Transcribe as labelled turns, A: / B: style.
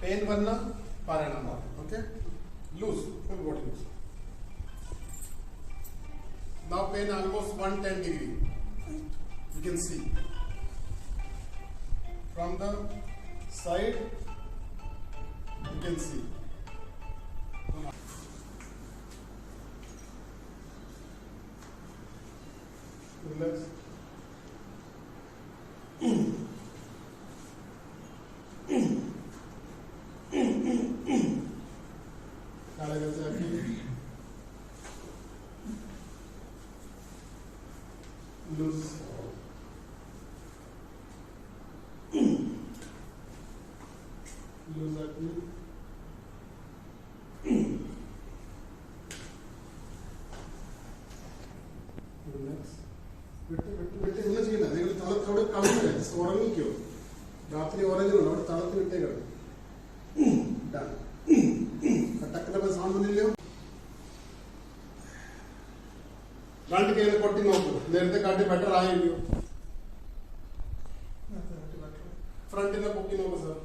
A: pain vanna parayanam okay loose full body loose. Now pain almost 110 degree, you can see from the side, you can see. Relax. Loose. Loose up. Relax. ഒന്നും ചെയ്യണ്ട. നിങ്ങൾ അവിടെ കളഞ്ഞില്ല, ഉറങ്ങിക്കോ. രാത്രി ഉറങ്ങുന്നുണ്ട്, അവിടെ തളർത്തി വിട്ടേക്കാണ്. കട്ടക്കിന്റെ sound വന്നില്ലയോ? രണ്ട് കയ്യിൽ കൊട്ടി നോക്കൂ, നേരത്തെ കാട്ടി ബെറ്റർ ആയില്ലയോ? ഫ്രണ്ടിനെ പൊക്കി നോക്കൂ സാർ.